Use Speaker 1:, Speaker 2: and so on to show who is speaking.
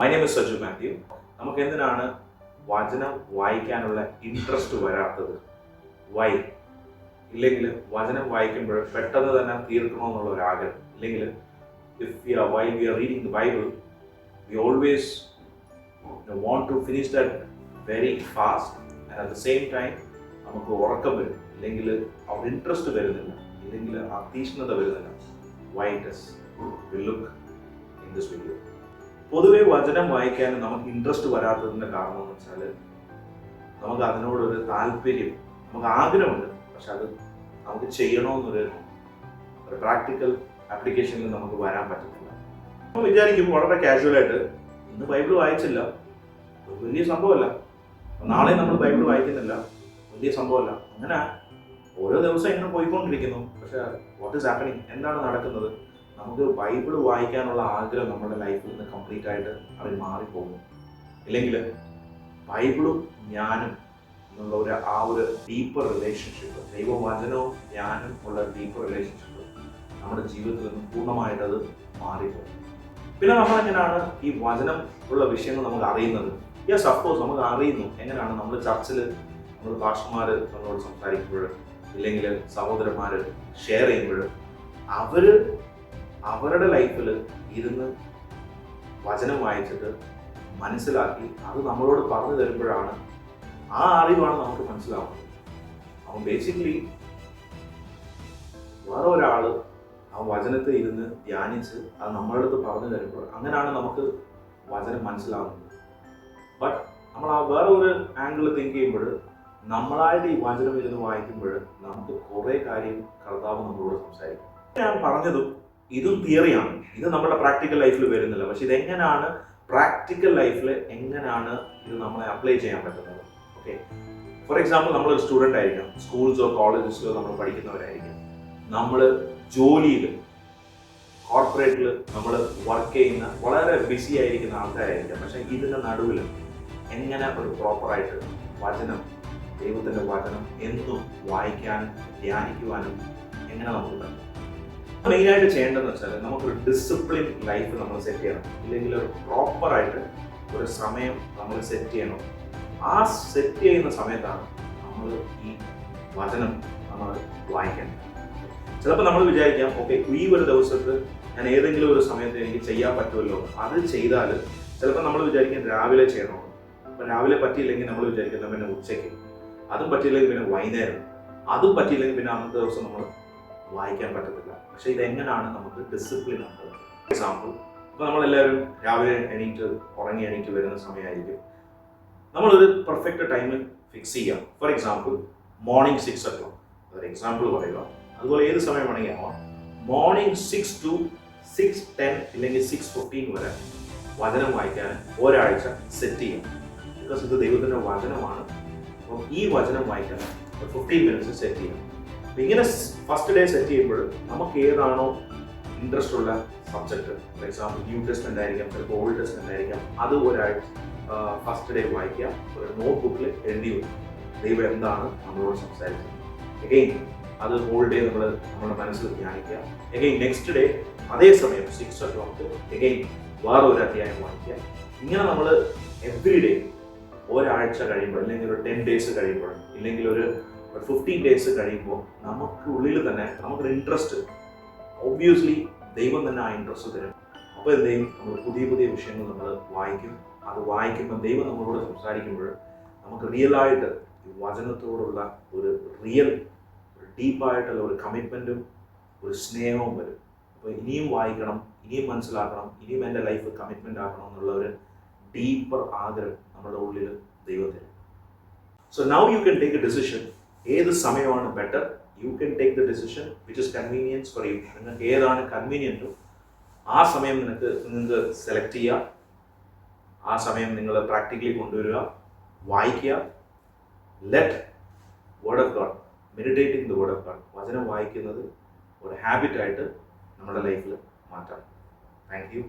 Speaker 1: My name is Saju Matthew. നമുക്ക് എന്തിനാണ് വചനം വായിക്കാനുള്ള ഇൻട്രസ്റ്റ് വരാത്തത്? വൈ? ഇല്ലെങ്കിൽ വചനം വായിക്കുമ്പോൾ പെട്ടെന്ന് തന്നെ തീർക്കണമെന്നുള്ള ഒരു ആഗ്രഹം. ഇല്ലെങ്കിൽ while we are reading the Bible, we always want to finish that very fast, and at the same time നമുക്ക് ഉറക്കം വരും, ഇല്ലെങ്കിൽ our ഇൻട്രസ്റ്റ് വരുന്നില്ല, ഇല്ലെങ്കിൽ ആ തീഷ്ണത വരുന്നില്ല. Why it is? We look in this video. പൊതുവെ വചനം വായിക്കാൻ നമുക്ക് ഇൻട്രസ്റ്റ് വരാത്തതിൻ്റെ കാരണം എന്ന് വെച്ചാൽ നമുക്ക് അതിനോടൊരു താല്പര്യം, നമുക്ക് ആഗ്രഹമുണ്ട്, പക്ഷെ അത് നമുക്ക് ചെയ്യണമെന്നൊരു പ്രാക്ടിക്കൽ ആപ്ലിക്കേഷനിൽ നമുക്ക് വരാൻ പറ്റുന്നില്ല. നമ്മൾ വിചാരിക്കും വളരെ കാഷ്വലായിട്ട്, ഇന്ന് ബൈബിൾ വായിച്ചില്ല, ഒരു വലിയ സംഭവമല്ല, നാളെ നമ്മൾ ബൈബിൾ വായിക്കുന്നില്ല, വലിയ സംഭവമല്ല. അങ്ങനെ ഓരോ ദിവസം ഇങ്ങനെ പോയിക്കൊണ്ടിരിക്കുന്നു. പക്ഷെ വാട്ട് ഈസ് ഹാപ്പനിങ്? എന്താണ് നടക്കുന്നത്? നമുക്ക് ബൈബിൾ വായിക്കാനുള്ള ആഗ്രഹം നമ്മുടെ ലൈഫിൽ നിന്ന് കംപ്ലീറ്റ് ആയിട്ട് അത് മാറിപ്പോകുന്നു. ഇല്ലെങ്കിൽ ബൈബിളും ഞാനും എന്നുള്ള ഒരു ഡീപ്പർ റിലേഷൻഷിപ്പ്, ദൈവവചനവും ഞാനും ഉള്ള ഡീപ്പർ റിലേഷൻഷിപ്പ് നമ്മുടെ ജീവിതത്തിൽ നിന്ന് പൂർണ്ണമായിട്ട് അത് മാറിപ്പോകും. പിന്നെ നമ്മളെങ്ങനെയാണ് ഈ വചനം ഉള്ള വിഷയങ്ങൾ നമുക്ക് അറിയുന്നത്? യെസ്, അഫ്കോഴ്സ് നമുക്ക് അറിയുന്നു. എങ്ങനെയാണ്? നമ്മൾ ചർച്ചിൽ നമ്മൾ പാസ്റ്റർമാർ നമ്മളോട് സംസാരിക്കുമ്പോൾ, ഇല്ലെങ്കിൽ സഹോദരന്മാർ ഷെയർ ചെയ്യുമ്പോൾ, അവരുടെ ലൈഫിൽ ഇരുന്ന് വചനം വായിച്ചിട്ട് മനസ്സിലാക്കി അത് നമ്മളോട് പറഞ്ഞു തരുമ്പോഴാണ് ആ അറിവാണ് നമുക്ക് മനസ്സിലാവുന്നത്. അപ്പം ബേസിക്കലി വേറെ ഒരാൾ ആ വചനത്തെ ഇരുന്ന് ധ്യാനിച്ച് അത് നമ്മളുടെ അടുത്ത് പറഞ്ഞു തരുമ്പോൾ അങ്ങനെയാണ് നമുക്ക് വചനം മനസ്സിലാവുന്നത്. ബട്ട് നമ്മൾ ആ വേറെ ഒരു ആംഗിൾ തിങ്ക് ചെയ്യുമ്പോൾ, നമ്മളായിട്ട് ഈ വചനം ഇരുന്ന് വായിക്കുമ്പോൾ നമുക്ക് കുറേ കാര്യം കർത്താവ് നമ്മളോട് സംസാരിക്കും. ഞാൻ പറഞ്ഞതും ഇതും തിയറിയാണ്, ഇത് നമ്മുടെ പ്രാക്ടിക്കൽ ലൈഫിൽ വരുന്നില്ല. പക്ഷെ ഇതെങ്ങനെയാണ് പ്രാക്ടിക്കൽ ലൈഫിൽ എങ്ങനെയാണ് ഇത് നമ്മളെ അപ്ലൈ ചെയ്യാൻ പറ്റുന്നത്? ഓക്കെ, ഫോർ എക്സാമ്പിൾ നമ്മളൊരു സ്റ്റുഡൻ്റ് ആയിരിക്കാം, സ്കൂൾസോ കോളേജസിലോ നമ്മൾ പഠിക്കുന്നവരായിരിക്കും, നമ്മൾ ജോലിയിൽ കോർപ്പറേറ്റിൽ നമ്മൾ വർക്ക് ചെയ്യുന്ന വളരെ ബിസി ആയിരിക്കുന്ന ആൾക്കാരായിരിക്കാം. പക്ഷെ ഇതിൻ്റെ നടുവിൽ എങ്ങനെ ഒരു പ്രോപ്പറായിട്ട് വചനം, ദൈവത്തിൻ്റെ വചനം എന്നും വായിക്കാനും ധ്യാനിക്കുവാനും എങ്ങനെ നമുക്ക് പറ്റും? മെയിനായിട്ട് ചെയ്യേണ്ടതെന്ന് വെച്ചാൽ നമുക്കൊരു ഡിസിപ്ലിൻ ലൈഫ് നമ്മൾ സെറ്റ് ചെയ്യണം. ഇല്ലെങ്കിൽ ഒരു പ്രോപ്പറായിട്ട് ഒരു സമയം നമ്മൾ സെറ്റ് ചെയ്യണം. ആ സെറ്റ് ചെയ്യുന്ന സമയത്താണ് നമ്മൾ ഈ വചനം നമ്മൾ വായിക്കേണ്ടത്. ചിലപ്പോൾ നമ്മൾ വിചാരിക്കാം, ഓക്കെ, ഈ ഒരു ദിവസത്ത് ഞാൻ ഏതെങ്കിലും ഒരു സമയത്ത് എനിക്ക് ചെയ്യാൻ പറ്റുമല്ലോ, അത് ചെയ്താൽ ചിലപ്പോൾ നമ്മൾ വിചാരിക്കും രാവിലെ ചെയ്യണമെന്ന്. അപ്പം രാവിലെ പറ്റിയില്ലെങ്കിൽ നമ്മൾ വിചാരിക്കുന്നത് പിന്നെ ഉച്ചയ്ക്ക്, അതും പറ്റിയില്ലെങ്കിൽ പിന്നെ വൈകുന്നേരം, അതും പറ്റിയില്ലെങ്കിൽ പിന്നെ അന്നത്തെ ദിവസം നമ്മൾ വായിക്കാൻ പറ്റത്തില്ല. പക്ഷെ ഇതെങ്ങനെയാണ് നമുക്ക് ഡിസിപ്ലിൻ ആക്കുന്നത്? എക്സാമ്പിൾ, ഇപ്പോൾ നമ്മളെല്ലാവരും രാവിലെ ഉറങ്ങി എണീറ്റ് വരുന്ന സമയമായിരിക്കും. നമ്മളൊരു പെർഫെക്റ്റ് ടൈമിൽ ഫിക്സ് ചെയ്യാം. ഫോർ എക്സാമ്പിൾ മോർണിംഗ് 6 o'clock, അതൊരു എക്സാമ്പിൾ പറയുക. അതുപോലെ ഏത് സമയം വേണമെങ്കിൽ ആവാം. മോർണിംഗ് 6 to 6:10 ഇല്ലെങ്കിൽ 6:15 വരെ വചനം വായിക്കാൻ ഒരാഴ്ച സെറ്റ് ചെയ്യാം. ബിക്കോസ് ഇത് ദൈവത്തിൻ്റെ വചനമാണ്. അപ്പോൾ ഈ വചനം വായിക്കാൻ 15 minutes സെറ്റ് ചെയ്യാം. ഇങ്ങനെ ഫസ്റ്റ് ഡേ സെറ്റ് ചെയ്യുമ്പോൾ നമുക്ക് ഏതാണോ ഇൻട്രസ്റ്റ് ഉള്ള subject, for example new testament ആയിരിക്കാം, ചിലപ്പോൾ ഓൾഡ് ടെസ്റ്റ്മെന്റ് ആയിരിക്കാം, അത് ഒരാഴ്ച ഫസ്റ്റ് ഡേ വായിക്കാം. ഒരു നോട്ട് ബുക്കിൽ എഴുതി വയ്ക്കും ദൈവം എന്താണ് നമ്മളോട് സംസാരിച്ചത്. എഗെയിൻ അത് ഹോൾ ഡേ നമ്മുടെ മനസ്സിൽ ധ്യാനിക്കുക. എഗെയിൻ നെക്സ്റ്റ് ഡേ അതേ സമയം 6 o'clock എഗെയിൻ വേറെ ഒരു അധ്യായം വായിക്കുക. ഇങ്ങനെ നമ്മൾ എവ്രി ഡേ ഒരാഴ്ച കഴിയുമ്പോൾ, അല്ലെങ്കിൽ ഒരു 10 days കഴിയുമ്പോൾ, ഇല്ലെങ്കിൽ ഒരു 15 days കഴിയുമ്പോൾ നമുക്ക് ഉള്ളിൽ തന്നെ നമുക്കൊരു ഇൻട്രസ്റ്റ്, ഒബ്വിയസ്ലി ദൈവം തന്നെ ആ ഇൻട്രസ്റ്റ് തരും. അപ്പോൾ എന്ത് ചെയ്യും? നമ്മൾ പുതിയ പുതിയ വിഷയങ്ങൾ നമ്മൾ വായിക്കും. അത് വായിക്കുമ്പോൾ ദൈവം നമ്മളോട് സംസാരിക്കുമ്പോൾ നമുക്ക് റിയലായിട്ട് വചനത്തോടുള്ള ഒരു ഡീപ്പായിട്ടുള്ള ഒരു കമ്മിറ്റ്മെൻറ്റും ഒരു സ്നേഹവും വരും. അപ്പോൾ ഇനിയും വായിക്കണം, ഇനിയും മനസ്സിലാക്കണം, ഇനിയും എൻ്റെ ലൈഫ് കമ്മിറ്റ്മെൻ്റ് ആക്കണം എന്നുള്ള ഒരു ഡീപ്പർ ആഗ്രഹം നമ്മുടെ ഉള്ളിൽ ദൈവത്തിന്. So now you can take A decision. ഏത് സമയമാണ് better? You can take the decision which is convenience for you. നിങ്ങൾക്ക് ഏതാണ് കൺവീനിയൻറ്റും ആ സമയം നിങ്ങൾക്ക് സെലക്ട് ചെയ്യുക. ആ സമയം നിങ്ങൾ പ്രാക്ടിക്കലി കൊണ്ടുവരിക, വായിക്കുക. Let word of God, meditating the word of God, വചനം വായിക്കുന്നത് ഒരു ഹാബിറ്റായിട്ട് നമ്മുടെ ലൈഫിൽ മാറ്റാം. Thank you.